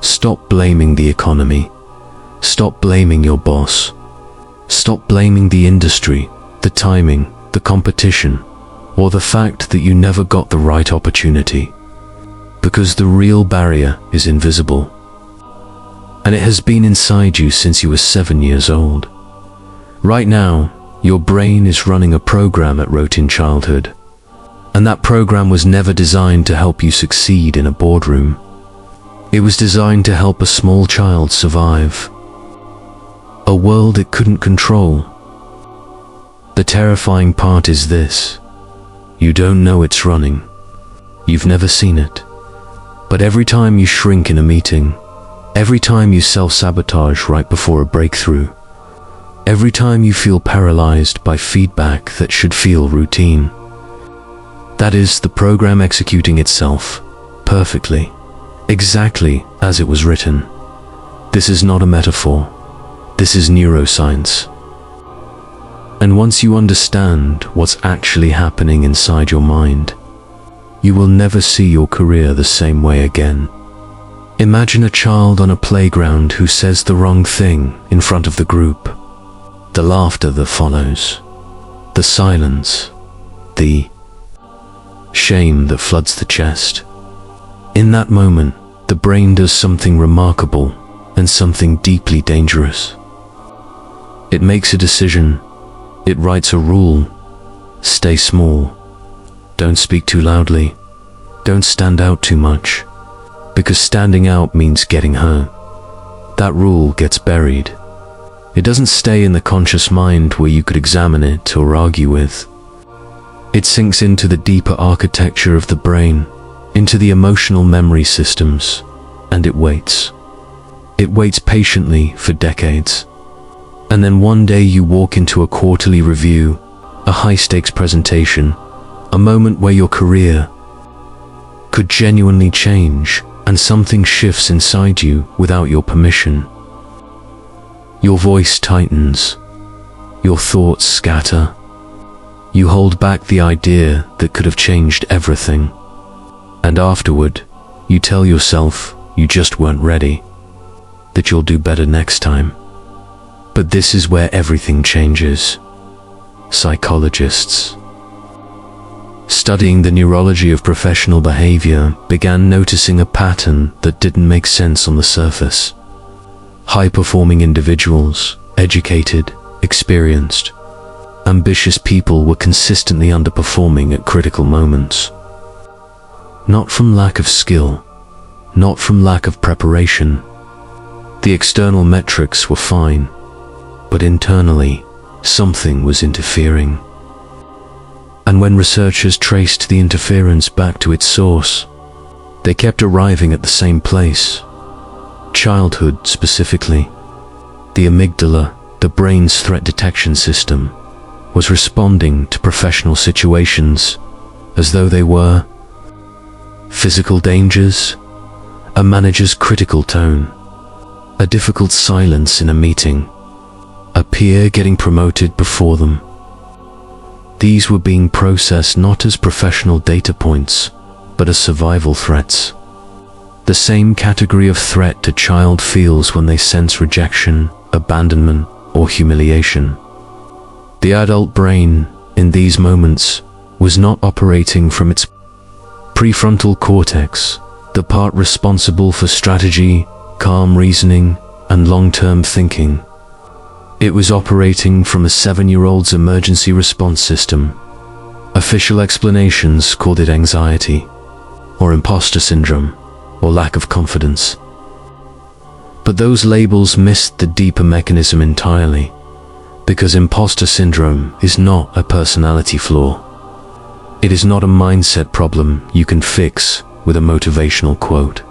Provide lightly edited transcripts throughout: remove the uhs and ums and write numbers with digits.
Stop blaming the economy. Stop blaming your boss. Stop blaming the industry, the timing, the competition, or the fact that you never got the right opportunity. Because the real barrier is invisible. And it has been inside you since you were 7 years old. Right now, your brain is running a program it wrote in childhood. And that program was never designed to help you succeed in a boardroom. It was designed to help a small child survive. A world it couldn't control. The terrifying part is this. You don't know it's running. You've never seen it. But every time you shrink in a meeting, every time you self-sabotage right before a breakthrough, every time you feel paralyzed by feedback that should feel routine, that is the program executing itself perfectly, exactly as it was written. This is not a metaphor. This is neuroscience. And once you understand what's actually happening inside your mind, you will never see your career the same way again. Imagine a child on a playground who says the wrong thing in front of the group. The laughter that follows, the silence, the shame that floods the chest. In that moment, the brain does something remarkable and something deeply dangerous. It makes a decision. It writes a rule. Stay small. Don't speak too loudly. Don't stand out too much. Because standing out means getting hurt. That rule gets buried. It doesn't stay in the conscious mind where you could examine it or argue with. It sinks into the deeper architecture of the brain, into the emotional memory systems, and it waits. It waits patiently for decades. And then one day you walk into a quarterly review, a high-stakes presentation, a moment where your career could genuinely change, and something shifts inside you without your permission. Your voice tightens. Your thoughts scatter. You hold back the idea that could have changed everything. And afterward, you tell yourself you just weren't ready, that you'll do better next time. But this is where everything changes. Psychologists, studying the neurology of professional behavior, began noticing a pattern that didn't make sense on the surface. High-performing individuals, educated, experienced, ambitious people were consistently underperforming at critical moments. Not from lack of skill, not from lack of preparation. The external metrics were fine, but internally, something was interfering. And when researchers traced the interference back to its source, they kept arriving at the same place. Childhood specifically. The amygdala, the brain's threat detection system, was responding to professional situations as though they were physical dangers, a manager's critical tone, a difficult silence in a meeting, a peer getting promoted before them. These were being processed not as professional data points, but as survival threats. The same category of threat a child feels when they sense rejection, abandonment, or humiliation. The adult brain, in these moments, was not operating from its prefrontal cortex, the part responsible for strategy, calm reasoning, and long-term thinking. It was operating from a 7-year-old's emergency response system. Official explanations called it anxiety, or imposter syndrome, or lack of confidence. But those labels missed the deeper mechanism entirely, because imposter syndrome is not a personality flaw. It is not a mindset problem you can fix with a motivational quote.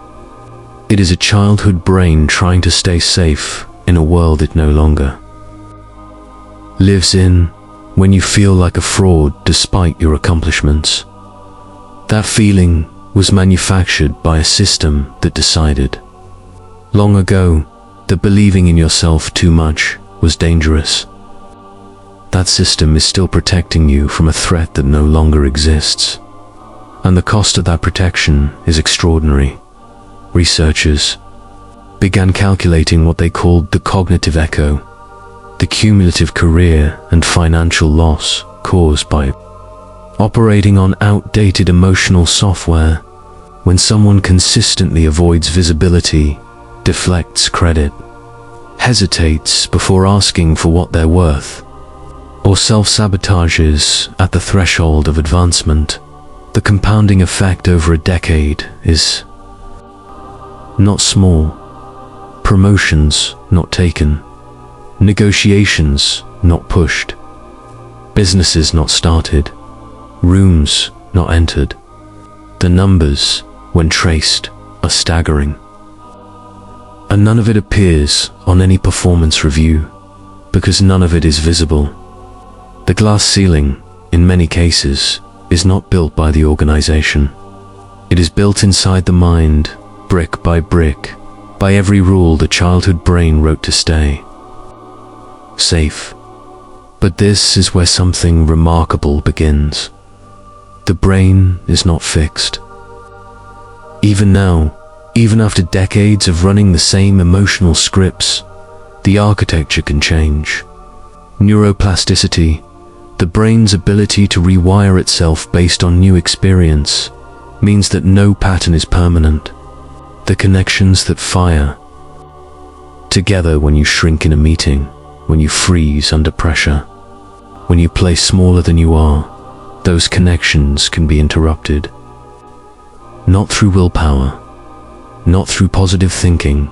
It is a childhood brain trying to stay safe in a world it no longer lives in, when you feel like a fraud despite your accomplishments. That feeling was manufactured by a system that decided long ago that believing in yourself too much was dangerous. That system is still protecting you from a threat that no longer exists. And the cost of that protection is extraordinary. Researchers, began calculating what they called the cognitive echo, the cumulative career and financial loss caused by operating on outdated emotional software. When someone consistently avoids visibility, deflects credit, hesitates before asking for what they're worth, or self-sabotages at the threshold of advancement, the compounding effect over a decade is not small. Promotions not taken, negotiations not pushed, businesses not started, rooms not entered. The numbers, when traced, are staggering. And none of it appears on any performance review, because none of it is visible. The glass ceiling, in many cases, is not built by the organization. It is built inside the mind, brick by brick, by every rule the childhood brain wrote to stay safe. But this is where something remarkable begins. The brain is not fixed. Even now, even after decades of running the same emotional scripts, the architecture can change. Neuroplasticity, the brain's ability to rewire itself based on new experience, means that no pattern is permanent. The connections that fire together when you shrink in a meeting, when you freeze under pressure, when you play smaller than you are, those connections can be interrupted. Not through willpower, not through positive thinking,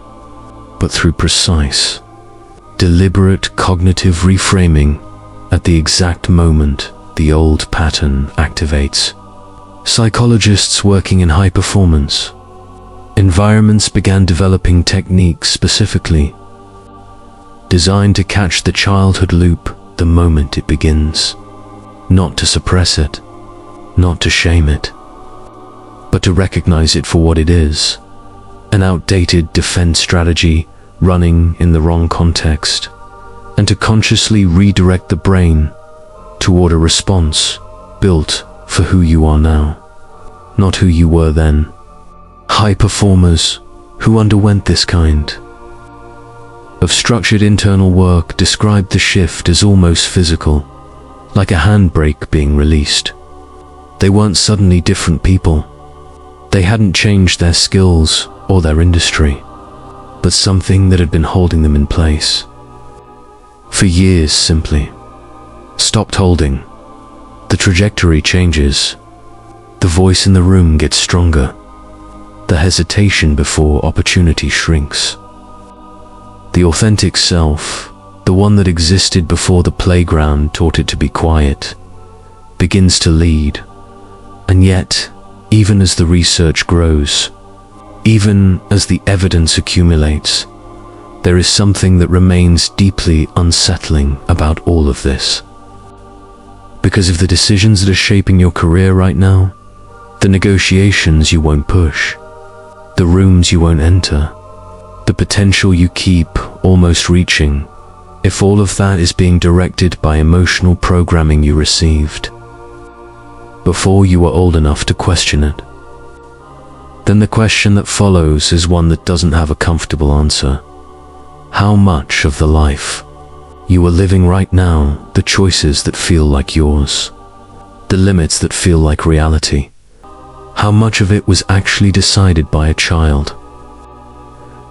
but through precise, deliberate cognitive reframing at the exact moment the old pattern activates. Psychologists working in high performance environments began developing techniques specifically designed to catch the childhood loop the moment it begins, not to suppress it, not to shame it, but to recognize it for what it is, an outdated defense strategy running in the wrong context, and to consciously redirect the brain toward a response built for who you are now, not who you were then. High performers who underwent this kind of structured internal work described the shift as almost physical, like a handbrake being released. They weren't suddenly different people. They hadn't changed their skills or their industry, but something that had been holding them in place for years simply stopped holding. The trajectory changes. The voice in the room gets stronger. The hesitation before opportunity shrinks. The authentic self, the one that existed before the playground taught it to be quiet, begins to lead. And yet, even as the research grows, even as the evidence accumulates, there is something that remains deeply unsettling about all of this. Because of the decisions that are shaping your career right now, the negotiations you won't push, the rooms you won't enter, the potential you keep almost reaching, if all of that is being directed by emotional programming you received before you were old enough to question it, then the question that follows is one that doesn't have a comfortable answer. How much of the life you are living right now, the choices that feel like yours, the limits that feel like reality, how much of it was actually decided by a child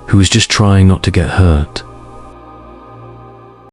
who was just trying not to get hurt?